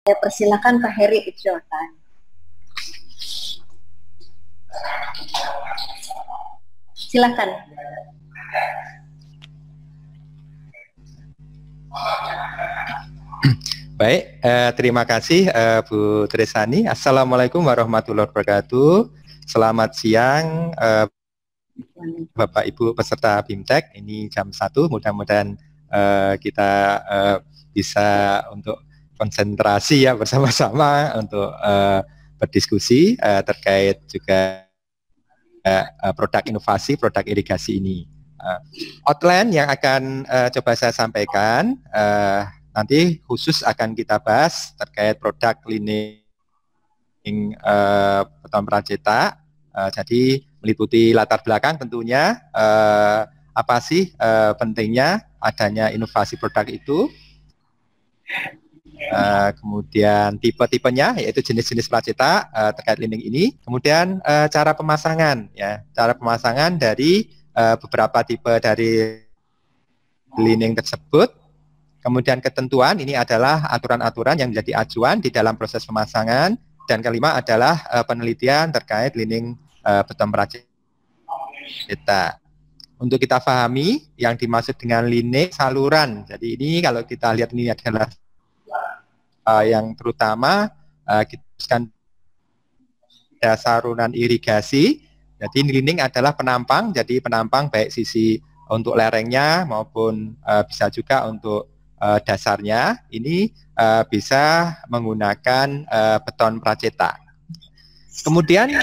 Saya persilakan Pak Heri Ijrotan. Silakan. Baik, terima kasih Bu Tresani. Assalamualaikum warahmatullahi wabarakatuh. Selamat siang Bapak Ibu peserta BIMTEK. Ini jam 1, mudah-mudahan kita bisa untuk konsentrasi ya bersama-sama untuk berdiskusi terkait juga produk inovasi, produk irigasi ini. Outline yang akan coba saya sampaikan nanti khusus akan kita bahas terkait produk lining beton pracetak. Jadi meliputi latar belakang tentunya apa sih pentingnya adanya inovasi produk itu. Kemudian tipe-tipenya yaitu jenis-jenis pracetak terkait lining ini. Kemudian cara pemasangan ya, cara pemasangan dari beberapa tipe dari lining tersebut. Kemudian ketentuan ini adalah aturan-aturan yang menjadi acuan di dalam proses pemasangan. Dan kelima adalah penelitian terkait lining beton pracetak. Untuk kita pahami yang dimaksud dengan lining saluran. Jadi ini kalau kita lihat ini adalah yang terutama kita ada saluran irigasi. Jadi lining adalah penampang. Jadi penampang baik sisi untuk lerengnya maupun bisa juga untuk dasarnya ini bisa menggunakan beton pracetak. Kemudian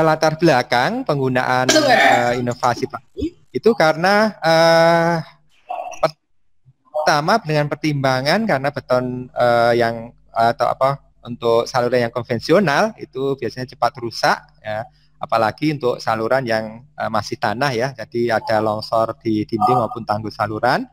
latar belakang penggunaan inovasi itu karena pertama dengan pertimbangan karena beton yang atau apa untuk saluran yang konvensional itu biasanya cepat rusak ya, apalagi untuk saluran yang masih tanah ya, jadi ada longsor di dinding maupun tanggul saluran.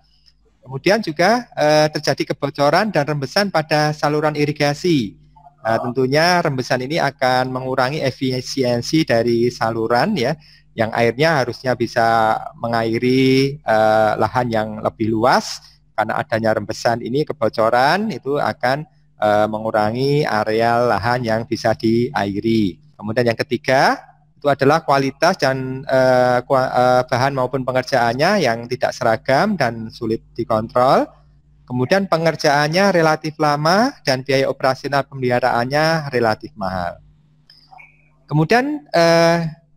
Kemudian juga terjadi kebocoran dan rembesan pada saluran irigasi. Tentunya rembesan ini akan mengurangi efisiensi dari saluran ya, yang airnya harusnya bisa mengairi lahan yang lebih luas. Karena adanya rembesan ini, kebocoran itu akan mengurangi area lahan yang bisa diairi. Kemudian yang ketiga itu adalah kualitas dan bahan maupun pengerjaannya yang tidak seragam dan sulit dikontrol. Kemudian pengerjaannya relatif lama dan biaya operasional pemeliharaannya relatif mahal. Kemudian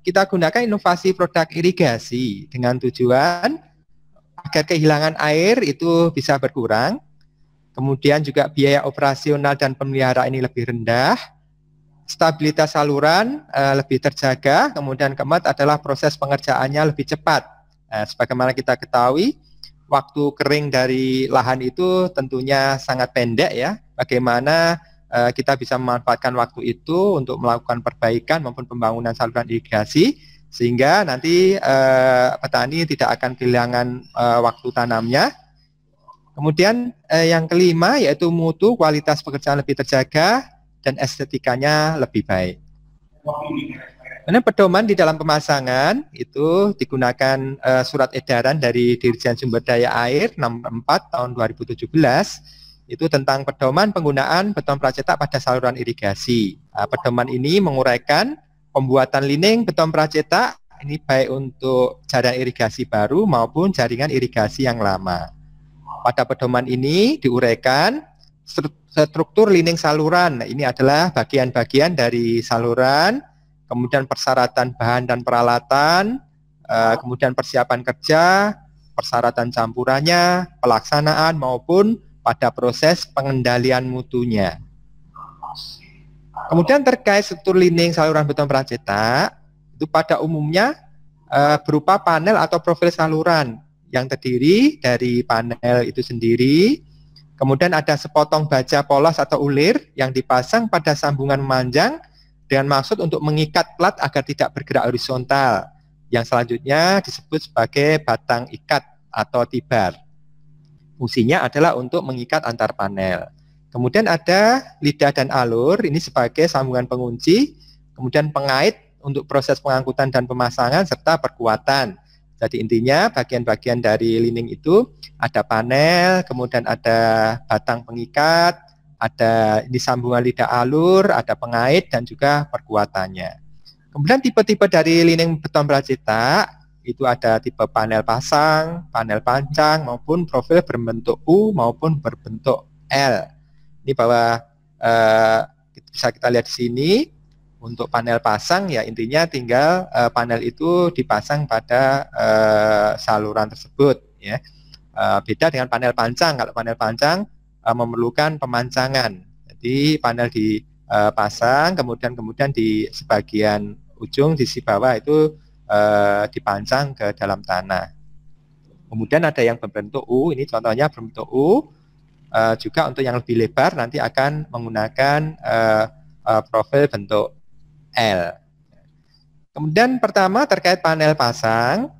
kita gunakan inovasi produk irigasi dengan tujuan agar kehilangan air itu bisa berkurang. Kemudian juga biaya operasional dan pemeliharaan ini lebih rendah. Stabilitas saluran lebih terjaga, kemudian keempat adalah proses pengerjaannya lebih cepat. Sebagaimana kita ketahui, waktu kering dari lahan itu tentunya sangat pendek ya. Bagaimana kita bisa memanfaatkan waktu itu untuk melakukan perbaikan maupun pembangunan saluran irigasi, sehingga nanti petani tidak akan kehilangan waktu tanamnya. Kemudian yang kelima yaitu mutu, kualitas pekerjaan lebih terjaga, dan estetikanya lebih baik. Karena pedoman di dalam pemasangan itu digunakan surat edaran dari Dirjen Sumber Daya Air nomor 4 tahun 2017 itu tentang pedoman penggunaan beton pracetak pada saluran irigasi. Pedoman ini menguraikan pembuatan lining beton pracetak ini baik untuk jaringan irigasi baru maupun jaringan irigasi yang lama. Pada pedoman ini diuraikan struktur lining saluran. Nah, ini adalah bagian-bagian dari saluran, kemudian persyaratan bahan dan peralatan, kemudian persiapan kerja, persyaratan campurannya, pelaksanaan maupun pada proses pengendalian mutunya. Kemudian terkait struktur lining saluran beton pracetak, itu pada umumnya berupa panel atau profil saluran yang terdiri dari panel itu sendiri. Kemudian ada sepotong baja polos atau ulir yang dipasang pada sambungan memanjang dengan maksud untuk mengikat plat agar tidak bergerak horizontal. Yang selanjutnya disebut sebagai batang ikat atau tibar. Fungsinya adalah untuk mengikat antar panel. Kemudian ada lidah dan alur, ini sebagai sambungan pengunci. Kemudian pengait untuk proses pengangkutan dan pemasangan serta perkuatan. Jadi intinya bagian-bagian dari lining itu ada panel, kemudian ada batang pengikat, ada ini sambungan lidah alur, ada pengait dan juga perkuatannya. Kemudian tipe-tipe dari linding beton pracetak itu ada tipe panel pasang, panel pancang maupun profil berbentuk U maupun berbentuk L. Ini bahwa bisa kita lihat di sini. Untuk panel pasang ya intinya tinggal panel itu dipasang pada saluran tersebut ya. Beda dengan panel pancang. Kalau panel pancang memerlukan pemancangan. Jadi panel dipasang kemudian di sebagian ujung di sisi bawah itu dipancang ke dalam tanah. Kemudian ada yang berbentuk U, ini contohnya berbentuk U. Juga untuk yang lebih lebar nanti akan menggunakan profil bentuk L. Kemudian pertama terkait panel pasang,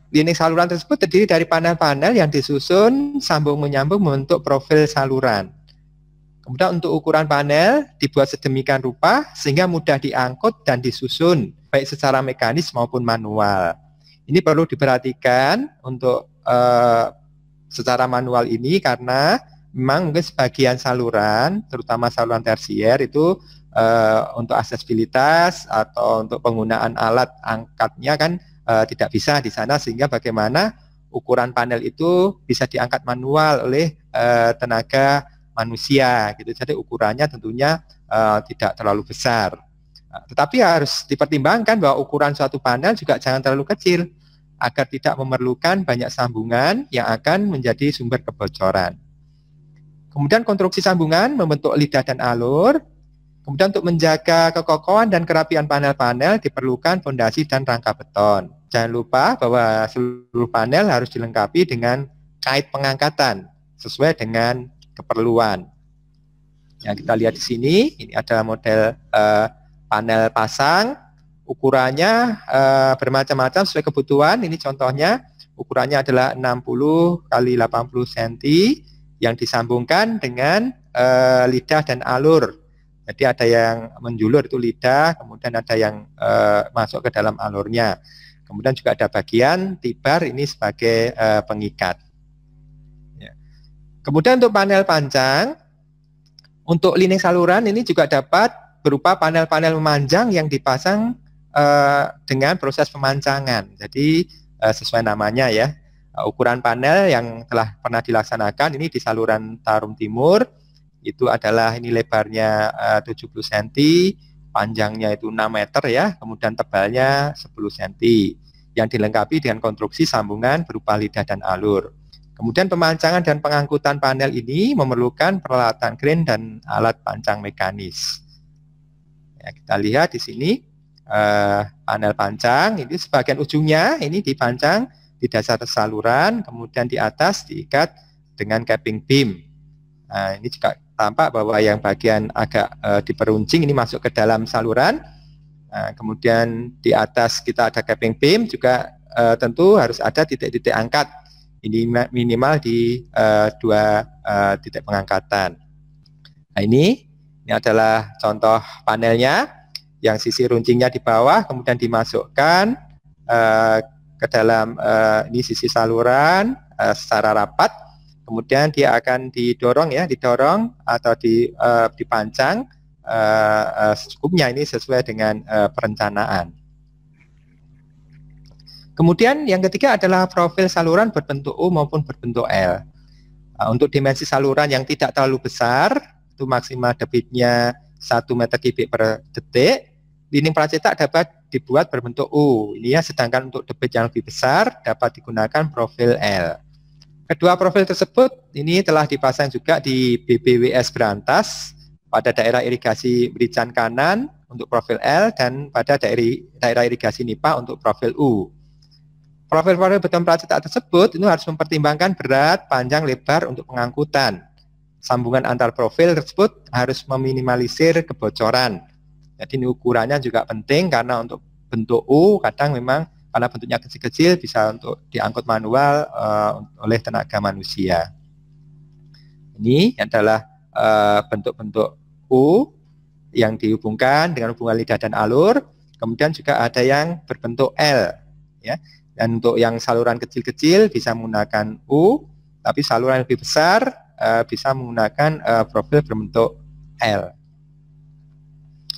linding saluran tersebut terdiri dari panel-panel yang disusun sambung menyambung membentuk profil saluran. Kemudian untuk ukuran panel dibuat sedemikian rupa sehingga mudah diangkut dan disusun baik secara mekanis maupun manual. Ini perlu diperhatikan untuk secara manual ini karena memang mungkin sebagian saluran, terutama saluran tersier itu untuk aksesibilitas atau untuk penggunaan alat angkatnya kan tidak bisa di sana, sehingga bagaimana ukuran panel itu bisa diangkat manual oleh tenaga manusia gitu. Jadi ukurannya tentunya tidak terlalu besar. Tetapi harus dipertimbangkan bahwa ukuran suatu panel juga jangan terlalu kecil agar tidak memerlukan banyak sambungan yang akan menjadi sumber kebocoran. Kemudian konstruksi sambungan membentuk lidah dan alur. Kemudian untuk menjaga kekokohan dan kerapian panel-panel diperlukan fondasi dan rangka beton. Jangan lupa bahwa seluruh panel harus dilengkapi dengan kait pengangkatan sesuai dengan keperluan. Yang kita lihat di sini, ini ada model panel pasang. Ukurannya bermacam-macam sesuai kebutuhan. Ini contohnya ukurannya adalah 60 x 80 cm yang disambungkan dengan lidah dan alur. Jadi ada yang menjulur itu lidah, kemudian ada yang masuk ke dalam alurnya. Kemudian juga ada bagian tibar ini sebagai pengikat. Ya. Kemudian untuk panel pancang, untuk linding saluran ini juga dapat berupa panel-panel memanjang yang dipasang dengan proses pemancangan. Jadi sesuai namanya ya, ukuran panel yang telah pernah dilaksanakan ini di saluran Tarum Timur itu adalah ini lebarnya 70 cm, panjangnya itu 6 meter ya, kemudian tebalnya 10 cm yang dilengkapi dengan konstruksi sambungan berupa lidah dan alur. Kemudian pemancangan dan pengangkutan panel ini memerlukan peralatan kren dan alat pancang mekanis. Ya, kita lihat di sini panel pancang, ini sebagian ujungnya ini dipancang di dasar saluran, kemudian di atas diikat dengan capping beam. Nah, ini juga tampak bahwa yang bagian agak diperuncing ini masuk ke dalam saluran. Nah, kemudian di atas kita ada capping beam, juga tentu harus ada titik-titik angkat. Ini minimal di 2 titik pengangkatan. Nah, ini adalah contoh panelnya yang sisi runcingnya di bawah, kemudian dimasukkan ke dalam ini sisi saluran secara rapat. Kemudian dia akan didorong atau dipancang secukupnya ini sesuai dengan perencanaan. Kemudian yang ketiga adalah profil saluran berbentuk U maupun berbentuk L. Untuk dimensi saluran yang tidak terlalu besar, itu maksimal debitnya 1 meter kubik per detik, dinding pracetak dapat dibuat berbentuk U. Ini ya, sedangkan untuk debit yang lebih besar dapat digunakan profil L. Kedua profil tersebut ini telah dipasang juga di BBWS Berantas pada daerah irigasi Merican Kanan untuk profil L dan pada daerah irigasi Nipa untuk profil U. Profil-profil beton pracetak tersebut itu harus mempertimbangkan berat, panjang, lebar untuk pengangkutan. Sambungan antar profil tersebut harus meminimalisir kebocoran. Jadi ini ukurannya juga penting karena untuk bentuk U kadang memang karena bentuknya kecil-kecil bisa untuk diangkut manual oleh tenaga manusia. Ini adalah bentuk-bentuk U yang dihubungkan dengan hubungan lidah dan alur. Kemudian juga ada yang berbentuk L, ya. Dan untuk yang saluran kecil-kecil bisa menggunakan U, tapi saluran yang lebih besar bisa menggunakan profil berbentuk L.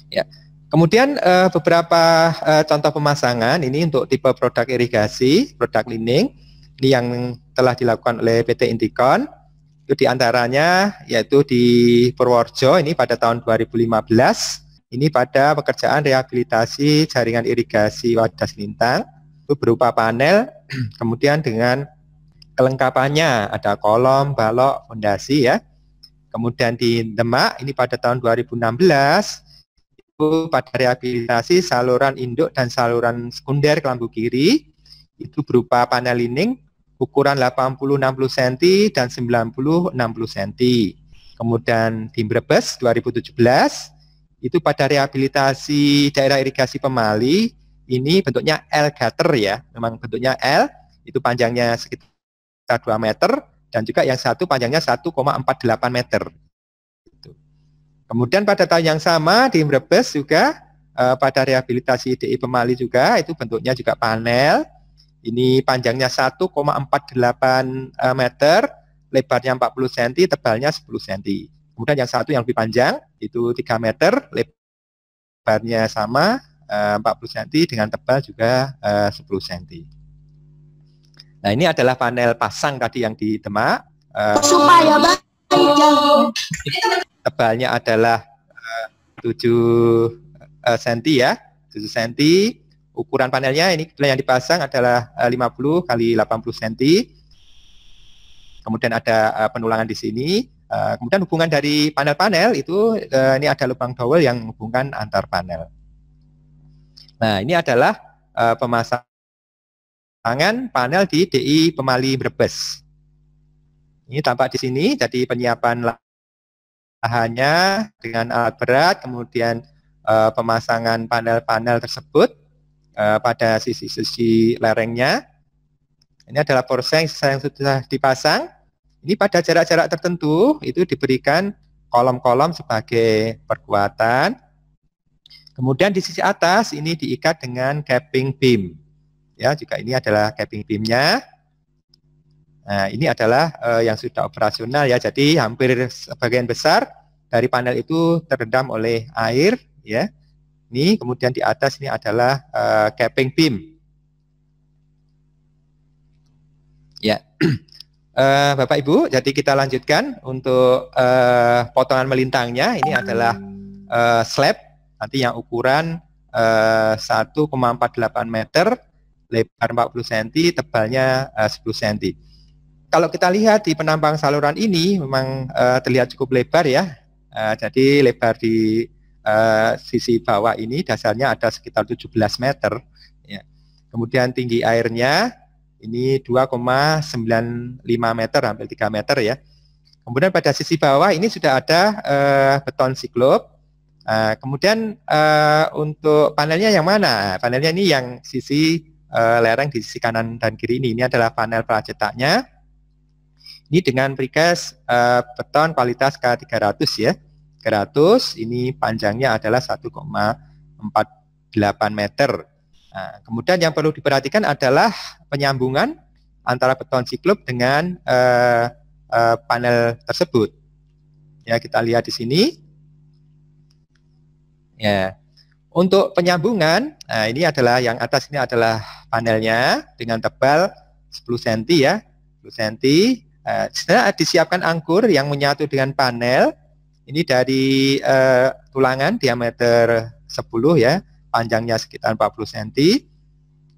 Ya. Kemudian beberapa contoh pemasangan ini untuk tipe produk irigasi, produk lining, ini yang telah dilakukan oleh PT Indikon. Itu diantaranya yaitu di Purworejo ini pada tahun 2015, ini pada pekerjaan rehabilitasi jaringan irigasi Wadas Lintang, itu berupa panel, kemudian dengan kelengkapannya ada kolom, balok, fondasi ya. Kemudian di Demak ini pada tahun 2016, pada rehabilitasi saluran induk dan saluran sekunder kelambu kiri, itu berupa panel lining ukuran 80-60 cm dan 90-60 cm. Kemudian di Brebes 2017 itu pada rehabilitasi daerah irigasi Pemali, ini bentuknya L gutter ya, memang bentuknya L, itu panjangnya sekitar 2 meter dan juga yang satu panjangnya 1,48 meter. Kemudian pada tahun yang sama di Brebes juga pada rehabilitasi DI Pemali juga itu bentuknya juga panel. Ini panjangnya 1,48 meter, lebarnya 40 cm, tebalnya 10 cm. Kemudian yang satu yang lebih panjang itu 3 meter, lebarnya sama 40 cm dengan tebal juga 10 cm. Nah, ini adalah panel pasang tadi yang di Demak. Supaya baik. Tebalnya adalah 7 cm ya, 7 cm. Ukuran panelnya ini yang dipasang adalah 50 kali 80 cm. Kemudian ada penulangan di sini. Kemudian hubungan dari panel-panel itu ini ada lubang dowel yang menghubungkan antar panel. Nah, ini adalah pemasangan panel di DI Pemali Brebes. Ini tampak di sini, jadi penyiapan lahannya dengan alat berat, kemudian pemasangan panel-panel tersebut pada sisi-sisi lerengnya. Ini adalah porseng yang sudah dipasang. Ini pada jarak-jarak tertentu itu diberikan kolom-kolom sebagai perkuatan. Kemudian di sisi atas ini diikat dengan capping beam. Ya, juga ini adalah capping beamnya. Nah, ini adalah yang sudah operasional ya. Jadi hampir sebagian besar dari panel itu terendam oleh air ya. Ini kemudian di atas ini adalah capping beam. Ya. Bapak Ibu, jadi kita lanjutkan untuk potongan melintangnya. Ini adalah slab nanti yang ukuran 1,48 meter, lebar 40 cm, tebalnya 10 cm. Kalau kita lihat di penampang saluran ini memang terlihat cukup lebar ya. Jadi lebar di sisi bawah ini dasarnya ada sekitar 17 meter. Ya. Kemudian tinggi airnya ini 2,95 meter, hampir 3 meter ya. Kemudian pada sisi bawah ini sudah ada beton siklop. Kemudian untuk panelnya yang mana? Panelnya ini yang sisi lereng di sisi kanan dan kiri ini. Ini adalah panel pracetaknya. Ini dengan precast beton kualitas K300 ya. 300, ini panjangnya adalah 1,48 meter. Nah, kemudian yang perlu diperhatikan adalah penyambungan antara beton siklop dengan panel tersebut. Ya, kita lihat di sini. Ya. Untuk penyambungan, nah ini adalah yang atas ini adalah panelnya dengan tebal 10 cm ya. 10 cm. Setelah disiapkan angkur yang menyatu dengan panel, ini dari tulangan diameter 10 ya, panjangnya sekitar 40 cm.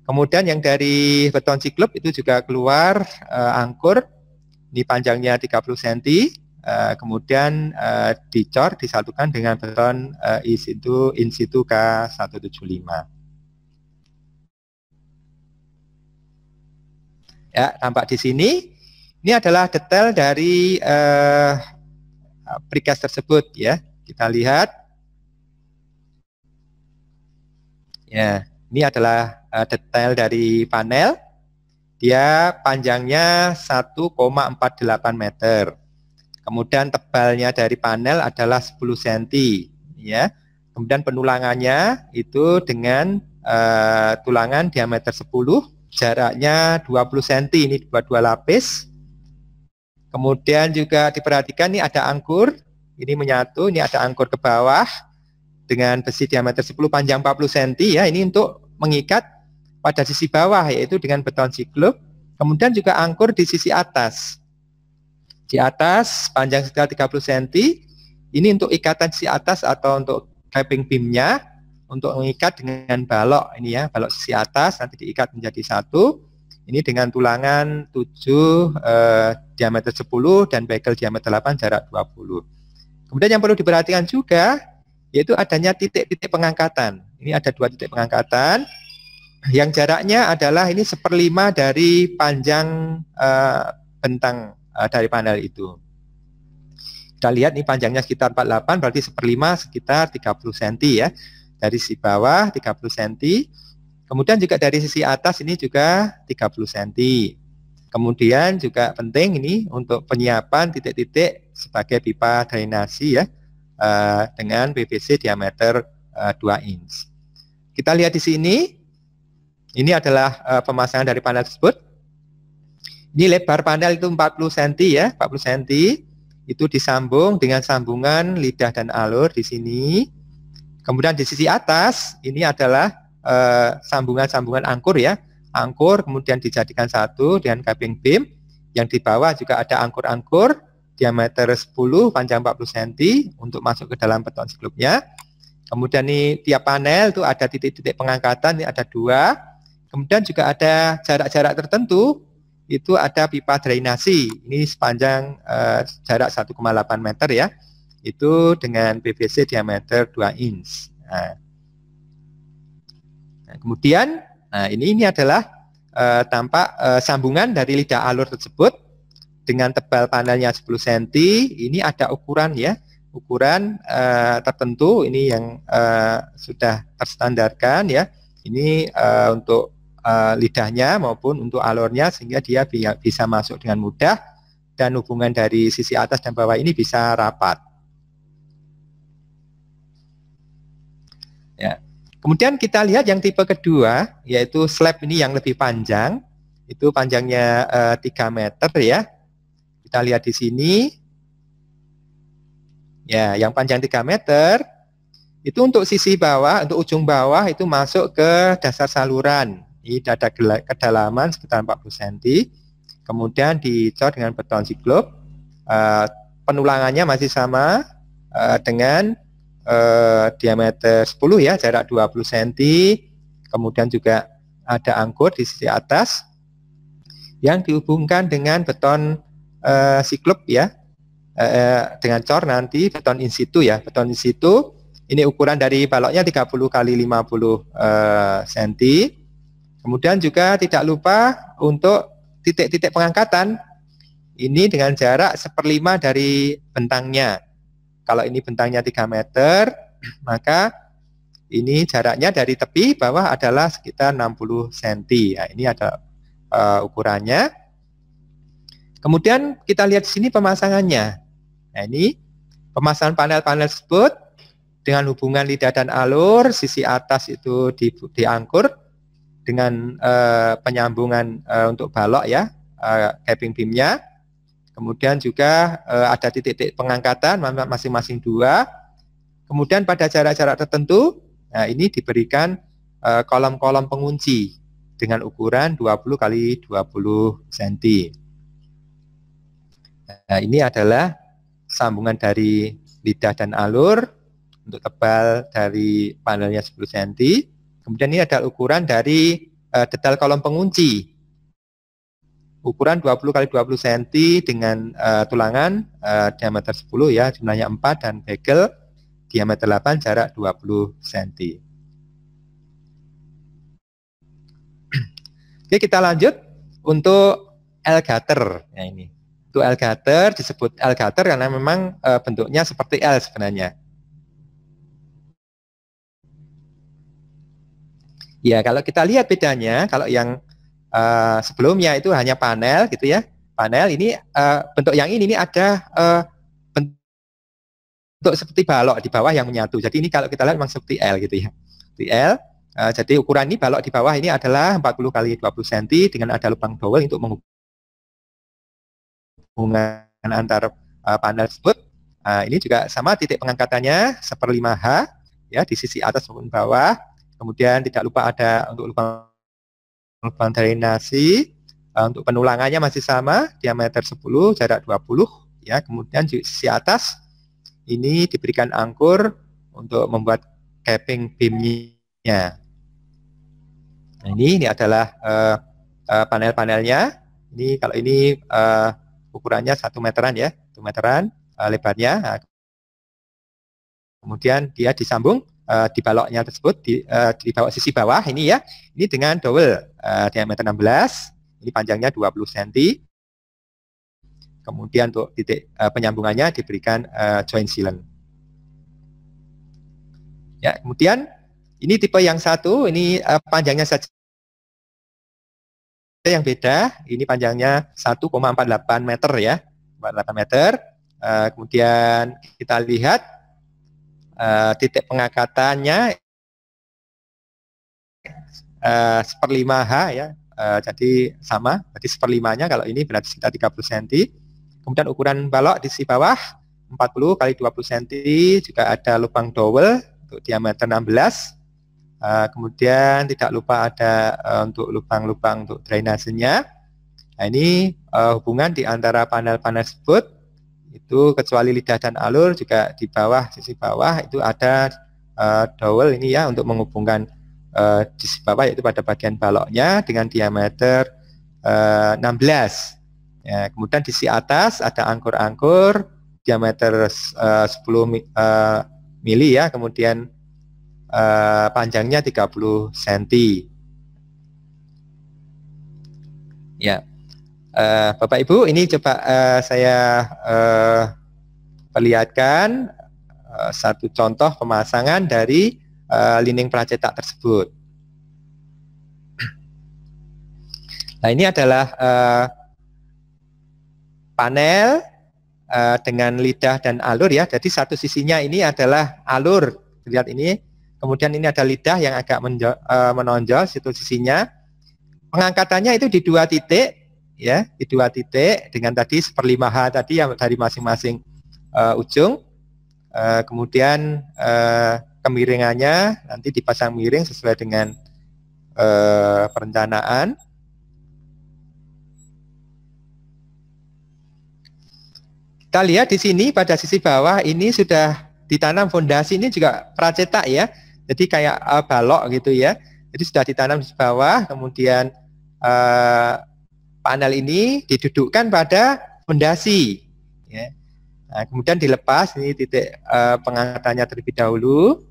Kemudian yang dari beton siklop itu juga keluar angkur, ini panjangnya 30 cm. Kemudian dicor, disatukan dengan beton in situ K175. Ya, tampak di sini. Ini adalah detail dari precast tersebut ya. Kita lihat. Ya, ini adalah detail dari panel. Dia panjangnya 1,48 meter. Kemudian tebalnya dari panel adalah 10 cm ya. Kemudian penulangannya itu dengan tulangan diameter 10, jaraknya 20 cm, ini dua lapis. Kemudian juga diperhatikan ini ada angkur, ini menyatu, ini ada angkur ke bawah dengan besi diameter 10 panjang 40 cm ya, ini untuk mengikat pada sisi bawah yaitu dengan beton siklop. Kemudian juga angkur di sisi atas. Di atas panjang sekitar 30 cm, ini untuk ikatan sisi atas atau untuk capping beamnya untuk mengikat dengan balok ini ya, balok sisi atas nanti diikat menjadi satu. Ini dengan tulangan 7 diameter 10 dan bagel diameter 8 jarak 20. Kemudian yang perlu diperhatikan juga yaitu adanya titik-titik pengangkatan. Ini ada 2 titik pengangkatan yang jaraknya adalah ini 1/5 dari panjang bentang dari panel itu. Kita lihat ini panjangnya sekitar 48, berarti 1/5 sekitar 30 cm ya. Dari sisi bawah 30 cm. Kemudian juga dari sisi atas ini juga 30 cm. Kemudian juga penting ini untuk penyiapan titik-titik sebagai pipa drainasi ya dengan PVC diameter 2 inch. Kita lihat di sini, ini adalah pemasangan dari panel tersebut. Ini lebar panel itu 40 cm ya, 40 cm. Itu disambung dengan sambungan lidah dan alur di sini. Kemudian di sisi atas ini adalah sambungan-sambungan angkur ya, angkur kemudian dijadikan satu dengan capping beam. Yang di bawah juga ada angkur-angkur diameter 10 panjang 40 cm untuk masuk ke dalam beton siklopnya. Kemudian ini tiap panel itu ada titik-titik pengangkatan, ini ada 2. Kemudian juga ada jarak-jarak tertentu, itu ada pipa drainasi. Ini sepanjang jarak 1,8 meter ya. Itu dengan PVC diameter 2 inch. Nah, kemudian ini adalah tampak sambungan dari lidah alur tersebut dengan tebal panelnya 10 cm. Ini ada ukuran ya, ukuran tertentu ini yang sudah terstandarkan ya. Ini untuk lidahnya maupun untuk alurnya sehingga dia bisa masuk dengan mudah dan hubungan dari sisi atas dan bawah ini bisa rapat. Ya. Kemudian kita lihat yang tipe kedua, yaitu slab ini yang lebih panjang, itu panjangnya 3 meter ya. Kita lihat di sini, ya, yang panjang 3 meter, itu untuk sisi bawah, untuk ujung bawah itu masuk ke dasar saluran. Ini ada kedalaman sekitar 40 cm, kemudian dicor dengan beton siklop, penulangannya masih sama dengan diameter 10 ya, jarak 20 cm. Kemudian juga ada angkur di sisi atas yang dihubungkan dengan beton siklop ya, dengan cor nanti beton in situ ya. Beton in situ ini ukuran dari baloknya 30 kali 50 cm. Kemudian juga tidak lupa untuk titik-titik pengangkatan ini dengan jarak 1/5 dari bentangnya. Kalau ini bentangnya 3 meter, maka ini jaraknya dari tepi bawah adalah sekitar 60 cm. Ya, ini ada ukurannya. Kemudian kita lihat di sini pemasangannya. Nah, ini pemasangan panel-panel tersebut dengan hubungan lidah dan alur, sisi atas itu diangkur dengan penyambungan untuk balok ya, capping beamnya. Kemudian juga ada titik-titik pengangkatan masing-masing 2. Kemudian pada jarak-jarak tertentu, nah ini diberikan kolom-kolom pengunci dengan ukuran 20 kali 20 cm. Nah, ini adalah sambungan dari lidah dan alur untuk tebal dari panelnya 10 cm. Kemudian ini ada ukuran dari detail kolom pengunci. Ukuran 20 kali 20 cm dengan tulangan diameter 10 ya, jumlahnya 4 dan bagel diameter 8 jarak 20 cm. Oke, kita lanjut untuk L-gutter. Nah, ini. Untuk L-gutter disebut L-gutter karena memang bentuknya seperti L sebenarnya. Ya, kalau kita lihat bedanya, kalau yang sebelumnya itu hanya panel gitu ya. Panel ini bentuk yang ini ada bentuk seperti balok di bawah yang menyatu. Jadi ini kalau kita lihat memang seperti L gitu ya. Seperti L. Jadi ukuran ini balok di bawah ini adalah 40 kali 20 cm dengan ada lubang dowel untuk menghubungkan hubungan antar panel tersebut. Ini juga sama, titik pengangkatannya 1/5H ya di sisi atas maupun bawah. Kemudian tidak lupa ada untuk lubang drainasi. Untuk penulangannya masih sama, diameter 10, jarak 20 ya. Kemudian di sisi atas ini diberikan angkur untuk membuat capping beam-nya. Nah, ini adalah panel-panelnya. Ini kalau ini ukurannya 1 meteran ya, 1 meteran lebarnya. Nah, kemudian dia disambung di baloknya tersebut di bawah sisi bawah ini ya. Ini dengan dowel diameter 16, ini panjangnya 20 cm. Kemudian untuk titik penyambungannya diberikan joint sealant. Ya, kemudian ini tipe yang satu, ini panjangnya saja yang beda. Ini panjangnya 1,48 meter ya, 48 meter. Kemudian kita lihat titik pengangkatannya 1/5H ya, jadi sama, berarti 1/5-nya kalau ini berarti sekitar 30 cm. Kemudian ukuran balok di sisi bawah 40 x 20 cm, juga ada lubang dowel untuk diameter 16. Kemudian tidak lupa ada untuk lubang-lubang untuk drainasenya. Nah, ini hubungan di antara panel-panel tersebut itu kecuali lidah dan alur, juga di bawah sisi bawah itu ada dowel ini ya untuk menghubungkan di sisi bawah yaitu pada bagian baloknya dengan diameter 16. Ya, kemudian di sisi atas ada angkur-angkur diameter 10 mili ya, kemudian panjangnya 30 cm. Ya, Bapak Ibu, ini coba saya perlihatkan satu contoh pemasangan dari lining pracetak tersebut. Nah, ini adalah panel dengan lidah dan alur ya. Jadi satu sisinya ini adalah alur, lihat ini. Kemudian ini ada lidah yang agak menonjol situ sisinya. Pengangkatannya itu di 2 titik ya, di 2 titik dengan tadi 1/5H tadi yang dari masing-masing ujung. Kemudian kemiringannya nanti dipasang miring sesuai dengan perencanaan. Kita lihat di sini pada sisi bawah ini sudah ditanam fondasi, ini juga pracetak ya. Jadi kayak balok gitu ya. Jadi sudah ditanam di bawah, kemudian panel ini didudukkan pada fondasi. Ya. Nah, kemudian dilepas, ini titik pengangkatannya terlebih dahulu.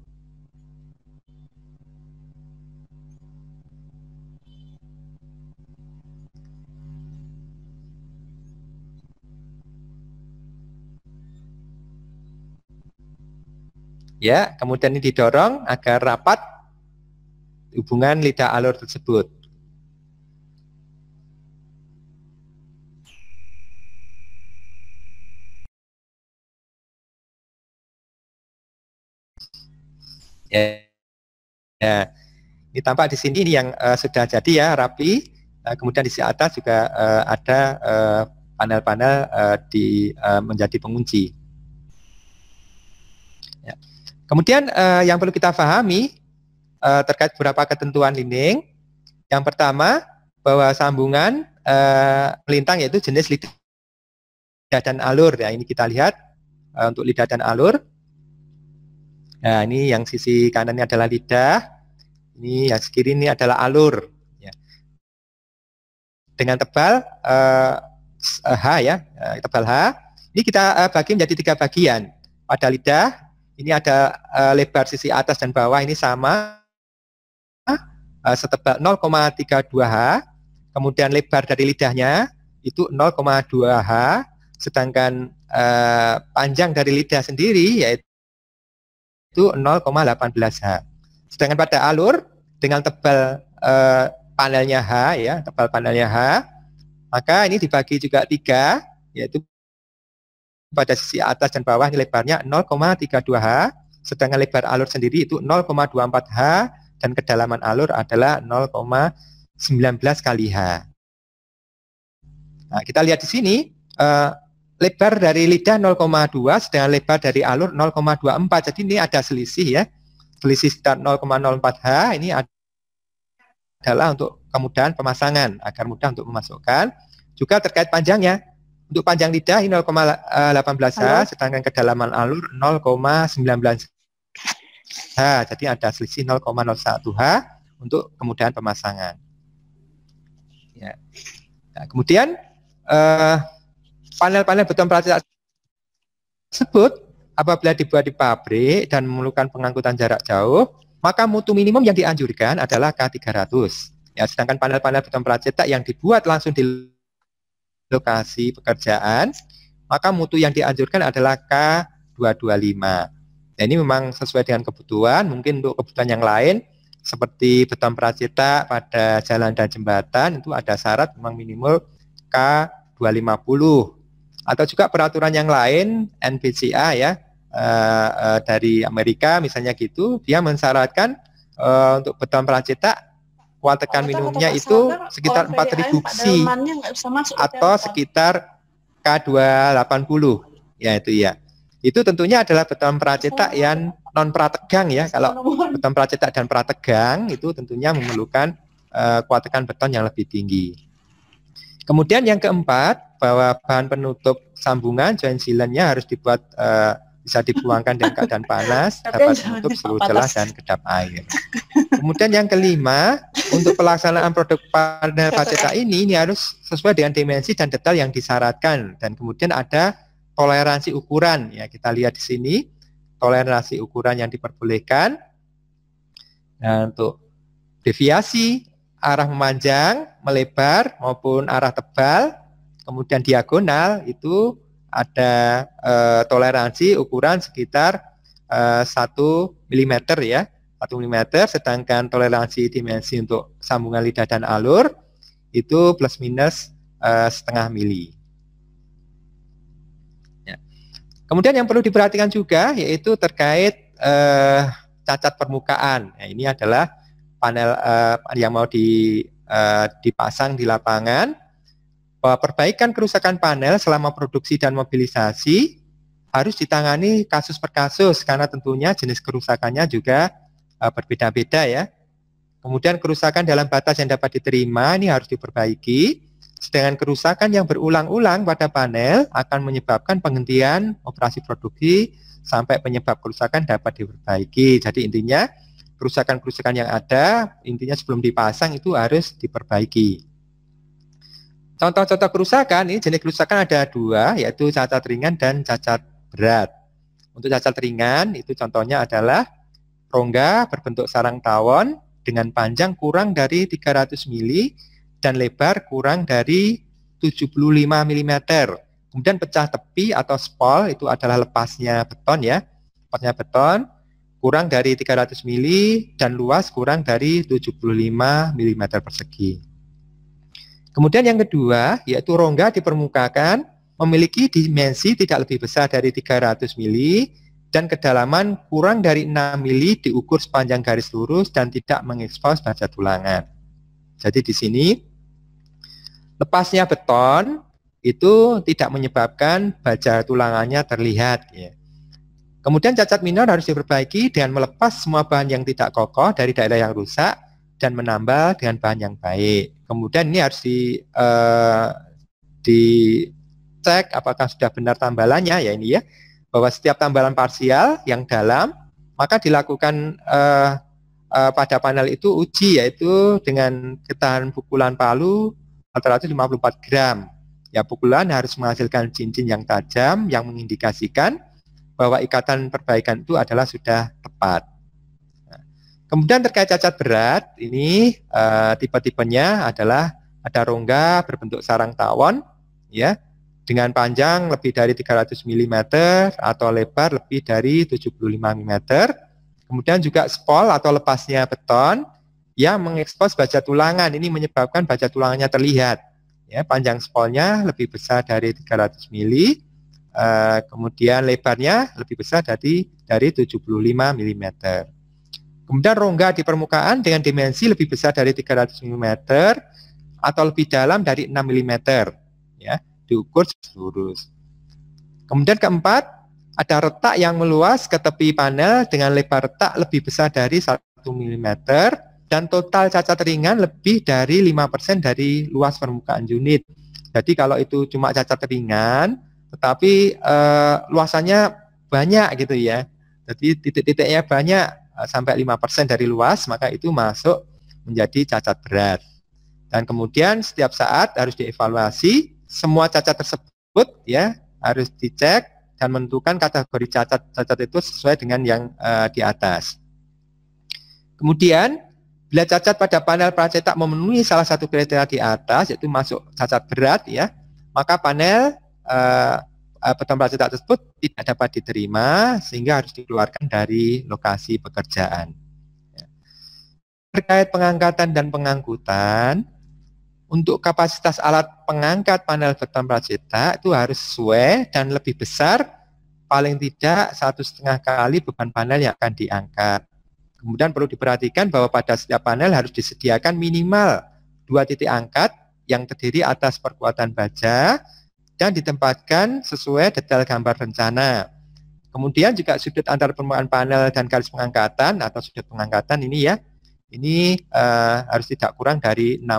Ya, kemudian ini didorong agar rapat hubungan lidah alur tersebut. Ya, ya. Ini tampak di sini ini yang sudah jadi ya, rapi. Kemudian di sisi atas juga ada panel-panel menjadi pengunci. Ya. Kemudian yang perlu kita pahami terkait beberapa ketentuan lining. Yang pertama, bahwa sambungan melintang yaitu jenis lidah dan alur. Ya, ini kita lihat untuk lidah dan alur. Nah, ini yang sisi kanan ini adalah lidah, ini yang kiri ini adalah alur. Ya. Dengan tebal H ya, tebal H. Ini kita bagi menjadi 3 bagian. Pada lidah, ini ada lebar sisi atas dan bawah ini sama, setebal 0,32 H. Kemudian lebar dari lidahnya itu 0,2 H. Sedangkan panjang dari lidah sendiri yaitu 0,18 H. Sedangkan pada alur dengan tebal panelnya H ya, tebal panelnya H, maka ini dibagi juga 3, yaitu pada sisi atas dan bawah ini lebarnya 0,32 H, sedangkan lebar alur sendiri itu 0,24 H dan kedalaman alur adalah 0,19 kali H. Nah, kita lihat di sini lebar dari lidah 0,2 sedangkan lebar dari alur 0,24. Jadi ini ada selisih ya. Selisih sekitar 0,04 H ini adalah untuk kemudahan pemasangan agar mudah untuk memasukkan. Juga terkait panjangnya. Untuk panjang lidah ini 0,18 H sedangkan kedalaman alur 0,19 H. Jadi ada selisih 0,01 H untuk kemudahan pemasangan. Ya. Nah, kemudian panel-panel beton pracetak tersebut apabila dibuat di pabrik dan memerlukan pengangkutan jarak jauh, maka mutu minimum yang dianjurkan adalah K300. Ya, sedangkan panel-panel beton pracetak yang dibuat langsung di lokasi pekerjaan, maka mutu yang dianjurkan adalah K225. Nah, ini memang sesuai dengan kebutuhan. Mungkin untuk kebutuhan yang lain seperti beton pracetak pada jalan dan jembatan itu ada syarat memang minimal K250. Atau juga peraturan yang lain NBCA ya dari Amerika misalnya gitu, dia mensyaratkan untuk beton pracetak kuat tekan minimumnya itu sekitar 4.000 psi atau sekitar K280 ya itu ya. Itu tentunya adalah beton pracetak yang non prategang ya. Kalau beton pracetak dan prategang itu tentunya memerlukan kuat tekan beton yang lebih tinggi. Kemudian yang keempat, bahwa bahan penutup sambungan joint sealant-nya harus dibuat bisa dibuangkan dengan keadaan panas, dapat menutup seluruh celah dan kedap air. Kemudian yang kelima, untuk pelaksanaan produk panel pracetak ini harus sesuai dengan dimensi dan detail yang disyaratkan. Dan kemudian ada toleransi ukuran. Ya, kita lihat di sini, toleransi ukuran yang diperbolehkan. Nah, untuk deviasi, arah memanjang, melebar, maupun arah tebal, kemudian diagonal, itu ada toleransi ukuran sekitar 1 mm ya, 1 mm, sedangkan toleransi dimensi untuk sambungan lidah dan alur itu plus minus setengah mili. Ya. Kemudian yang perlu diperhatikan juga yaitu terkait cacat permukaan. Nah, ini adalah panel yang mau dipasang di lapangan. Bahwa perbaikan kerusakan panel selama produksi dan mobilisasi harus ditangani kasus per kasus karena tentunya jenis kerusakannya juga berbeda-beda ya. Kemudian kerusakan dalam batas yang dapat diterima ini harus diperbaiki. Sedangkan kerusakan yang berulang-ulang pada panel akan menyebabkan penghentian operasi produksi sampai penyebab kerusakan dapat diperbaiki. Jadi intinya kerusakan-kerusakan yang ada intinya sebelum dipasang itu harus diperbaiki. Contoh-contoh kerusakan, ini jenis kerusakan ada dua, yaitu cacat ringan dan cacat berat. Untuk cacat ringan, itu contohnya adalah rongga berbentuk sarang tawon dengan panjang kurang dari 300 mili dan lebar kurang dari 75 mm. Kemudian pecah tepi atau spol, itu adalah lepasnya beton ya. Lepasnya beton kurang dari 300 mili dan luas kurang dari 75 mm persegi. Kemudian yang kedua, yaitu rongga dipermukakan memiliki dimensi tidak lebih besar dari 300 mili dan kedalaman kurang dari 6 mili diukur sepanjang garis lurus dan tidak mengekspos baja tulangan. Jadi di sini lepasnya beton itu tidak menyebabkan baja tulangannya terlihat. Ya. Kemudian cacat minor harus diperbaiki dengan melepas semua bahan yang tidak kokoh dari daerah yang rusak dan menambal dengan bahan yang baik. Kemudian ini harus dicek apakah sudah benar tambalannya ya ini ya, bahwa setiap tambalan parsial yang dalam maka dilakukan pada panel itu uji yaitu dengan getaran pukulan palu 454 gram. Ya, pukulan harus menghasilkan cincin yang tajam yang mengindikasikan bahwa ikatan perbaikan itu adalah sudah tepat. Kemudian terkait cacat berat, ini tipe-tipenya adalah ada rongga berbentuk sarang tawon, ya, dengan panjang lebih dari 300 mm atau lebar lebih dari 75 mm. Kemudian juga spol atau lepasnya beton yang mengekspos baja tulangan, ini menyebabkan baja tulangannya terlihat. Ya, panjang spolnya lebih besar dari 300 mm, kemudian lebarnya lebih besar dari 75 mm. Kemudian rongga di permukaan dengan dimensi lebih besar dari 300 mm atau lebih dalam dari 6 mm. Ya. diukur lurus. Kemudian keempat, ada retak yang meluas ke tepi panel dengan lebar retak lebih besar dari 1 mm dan total cacat ringan lebih dari 5% dari luas permukaan unit. Jadi kalau itu cuma cacat ringan, tetapi luasannya banyak gitu ya. Jadi titik-titiknya banyak sampai 5% dari luas, maka itu masuk menjadi cacat berat. Dan kemudian setiap saat harus dievaluasi semua cacat tersebut ya, harus dicek dan menentukan kategori cacat itu sesuai dengan yang di atas. Kemudian bila cacat pada panel pracetak memenuhi salah satu kriteria di atas, yaitu masuk cacat berat ya, maka panel beton pracetak tersebut tidak dapat diterima sehingga harus dikeluarkan dari lokasi pekerjaan. Terkait pengangkatan dan pengangkutan, untuk kapasitas alat pengangkat panel beton pracetak itu harus sesuai dan lebih besar, paling tidak 1,5 kali beban panel yang akan diangkat. Kemudian perlu diperhatikan bahwa pada setiap panel harus disediakan minimal 2 titik angkat yang terdiri atas perkuatan baja dan ditempatkan sesuai detail gambar rencana. Kemudian juga sudut antara permukaan panel dan garis pengangkatan atau sudut pengangkatan ini ya, ini harus tidak kurang dari 60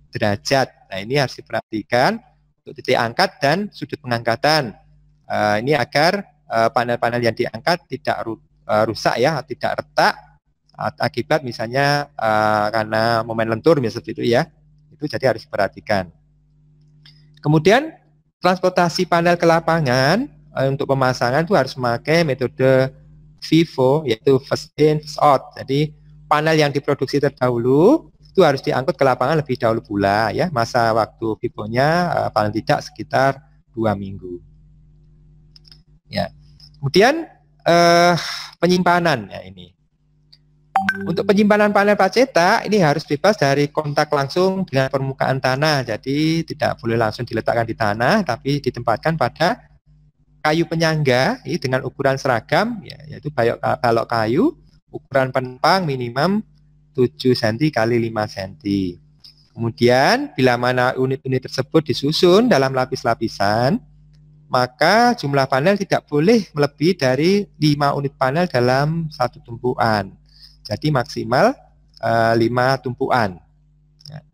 derajat. Nah, ini harus diperhatikan untuk titik angkat dan sudut pengangkatan. Ini agar panel-panel yang diangkat tidak rusak ya, tidak retak akibat misalnya karena momen lentur misalnya seperti itu ya. Itu jadi harus diperhatikan. Kemudian transportasi panel ke lapangan untuk pemasangan itu harus memakai metode FIFO, yaitu first in first out. Jadi panel yang diproduksi terdahulu itu harus diangkut ke lapangan lebih dahulu pula ya. Masa waktu FIFO-nya paling tidak sekitar 2 minggu. Ya. Kemudian penyimpanan ya ini. Untuk penyimpanan panel pracetak ini harus bebas dari kontak langsung dengan permukaan tanah. Jadi tidak boleh langsung diletakkan di tanah, tapi ditempatkan pada kayu penyangga ini dengan ukuran seragam, ya, yaitu balok kayu, ukuran penempang minimum 7 cm x 5 cm. Kemudian bila mana unit-unit tersebut disusun dalam lapis-lapisan, maka jumlah panel tidak boleh melebihi dari 5 unit panel dalam satu tumpuan. Jadi maksimal 5 tumpuan. Ya.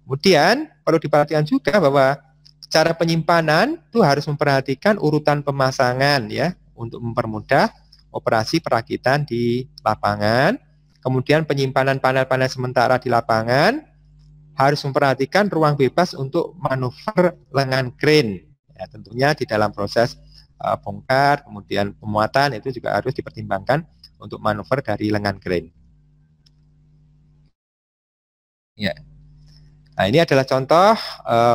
Kemudian perlu diperhatikan juga bahwa cara penyimpanan itu harus memperhatikan urutan pemasangan ya untuk mempermudah operasi perakitan di lapangan. Kemudian penyimpanan panel-panel sementara di lapangan harus memperhatikan ruang bebas untuk manuver lengan crane. Ya, tentunya di dalam proses bongkar, kemudian pemuatan itu juga harus dipertimbangkan untuk manuver dari lengan crane. Ya. Nah, ini adalah contoh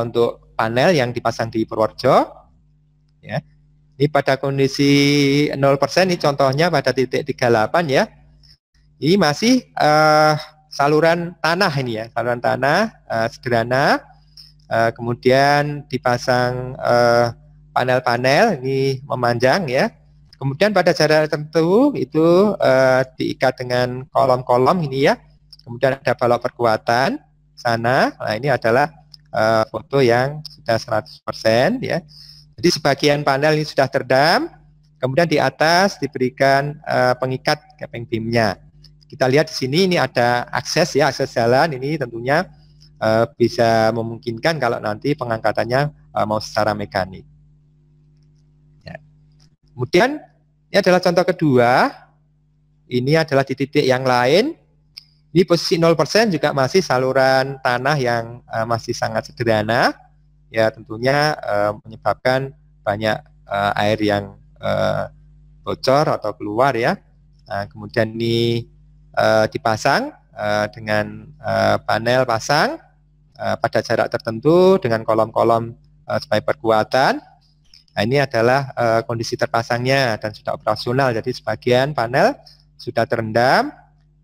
untuk panel yang dipasang di Purworejo. Ya. Ini pada kondisi 0%, ini contohnya pada titik 38 ya. Ini masih saluran tanah ini ya, saluran tanah sederhana. Kemudian dipasang panel-panel ini memanjang ya. Kemudian pada jarak tertentu itu diikat dengan kolom-kolom ini ya. Kemudian ada balok perkuatan sana. Nah, ini adalah foto yang sudah 100% ya. Jadi sebagian panel ini sudah terendam. Kemudian di atas diberikan pengikat keping beamnya. Kita lihat di sini ini ada akses ya, akses jalan ini tentunya bisa memungkinkan kalau nanti pengangkatannya mau secara mekanik. Ya. Kemudian ini adalah contoh kedua. Ini adalah di titik yang lain. Ini posisi 0% juga masih saluran tanah yang masih sangat sederhana. Ya tentunya menyebabkan banyak air yang bocor atau keluar ya. Nah, kemudian ini dipasang dengan panel pasang pada jarak tertentu dengan kolom-kolom sebagai perkuatan. Nah, ini adalah kondisi terpasangnya dan sudah operasional. Jadi sebagian panel sudah terendam.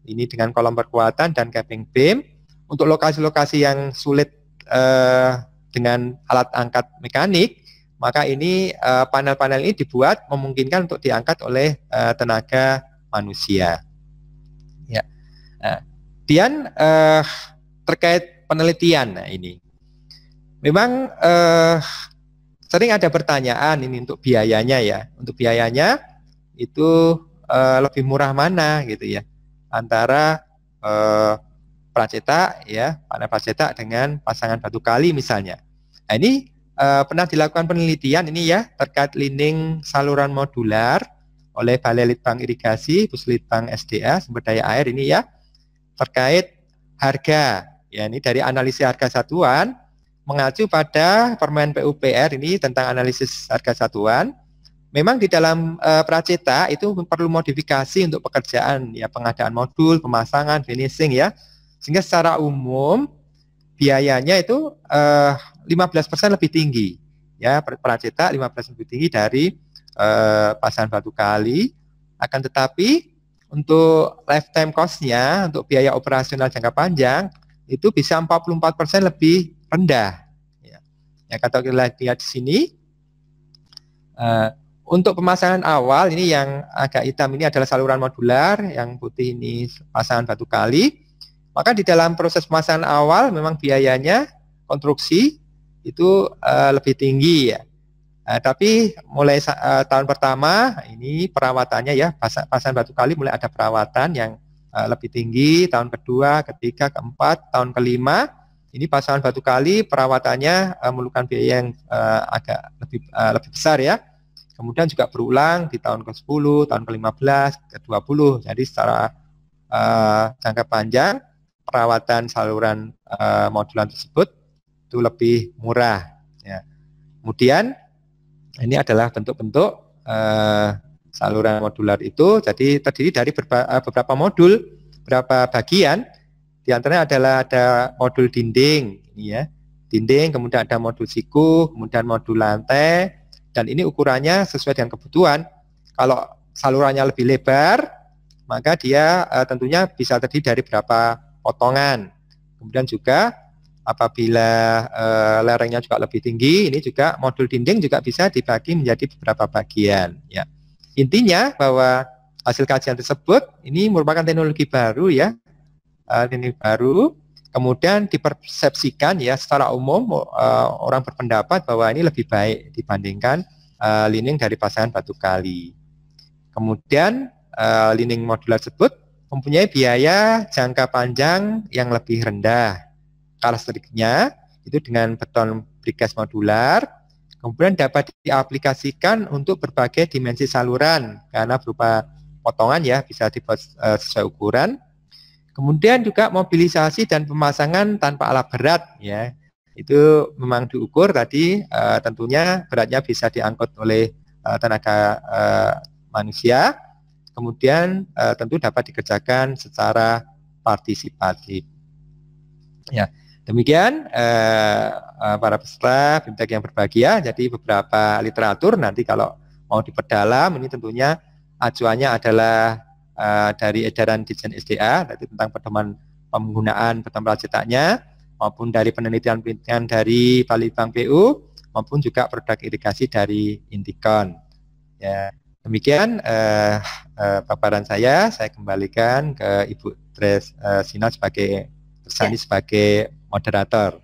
Ini dengan kolom perkuatan dan capping beam. Untuk lokasi-lokasi yang sulit dengan alat angkat mekanik, maka ini panel-panel ini dibuat memungkinkan untuk diangkat oleh tenaga manusia. Ya. Nah, kemudian terkait penelitian, nah ini memang sering ada pertanyaan ini untuk biayanya ya. Untuk biayanya itu lebih murah mana gitu ya, antara pracetak ya, panel pracetak dengan pasangan batu kali misalnya. Nah, ini pernah dilakukan penelitian ini ya terkait lining saluran modular oleh Balai Litbang Irigasi, Puslitbang SDA Sumber Daya Air ini ya, terkait harga. Ya, ini dari analisis harga satuan mengacu pada Permen PUPR ini tentang analisis harga satuan. Memang di dalam pracetak itu perlu modifikasi untuk pekerjaan ya, pengadaan modul, pemasangan, finishing ya. Sehingga secara umum biayanya itu 15% lebih tinggi. Ya, pracetak 15% lebih tinggi dari pasangan batu kali. Akan tetapi untuk lifetime cost-nya, untuk biaya operasional jangka panjang itu bisa 44% lebih rendah. Ya, kalau kita lihat di sini, untuk pemasangan awal ini yang agak hitam ini adalah saluran modular, yang putih ini pasangan batu kali. Maka di dalam proses pemasangan awal memang biayanya konstruksi itu lebih tinggi ya. Tapi mulai tahun pertama ini perawatannya ya, pasangan batu kali mulai ada perawatan yang lebih tinggi, tahun kedua, ketiga, keempat, tahun kelima ini pasangan batu kali perawatannya memerlukan biaya yang agak lebih besar ya. Kemudian juga berulang di tahun ke-10, tahun ke-15, ke-20. Jadi secara jangka panjang perawatan saluran modular tersebut itu lebih murah ya. Kemudian ini adalah bentuk-bentuk saluran modular itu, jadi terdiri dari beberapa modul, beberapa bagian. Di antaranya adalah ada modul dinding, ini ya, dinding, kemudian ada modul siku, kemudian modul lantai, dan ini ukurannya sesuai dengan kebutuhan. Kalau salurannya lebih lebar, maka dia tentunya bisa terdiri dari beberapa potongan. Kemudian juga apabila lerengnya juga lebih tinggi, ini juga modul dinding juga bisa dibagi menjadi beberapa bagian. Ya. Intinya bahwa hasil kajian tersebut ini merupakan teknologi baru ya, teknologi baru. Kemudian dipersepsikan ya secara umum orang berpendapat bahwa ini lebih baik dibandingkan lining dari pasangan batu kali. Kemudian lining modular tersebut mempunyai biaya jangka panjang yang lebih rendah. Karakteristiknya itu dengan beton precast modular, kemudian dapat diaplikasikan untuk berbagai dimensi saluran karena berupa potongan ya, bisa dibuat sesuai ukuran. Kemudian juga mobilisasi dan pemasangan tanpa alat berat ya, itu memang diukur tadi tentunya beratnya bisa diangkut oleh tenaga manusia. Kemudian tentu dapat dikerjakan secara partisipatif. Ya, demikian para peserta BIMTEK yang berbahagia. Jadi beberapa literatur nanti kalau mau diperdalam ini tentunya acuannya adalah dari edaran Ditjen SDA tentang pedoman penggunaan beton pracetaknya, maupun dari penelitian-penelitian dari Balitbang PU, maupun juga produk irigasi dari Intikon. Ya, demikian paparan saya kembalikan ke Ibu Tres Sina sebagai tersani sebagai moderator.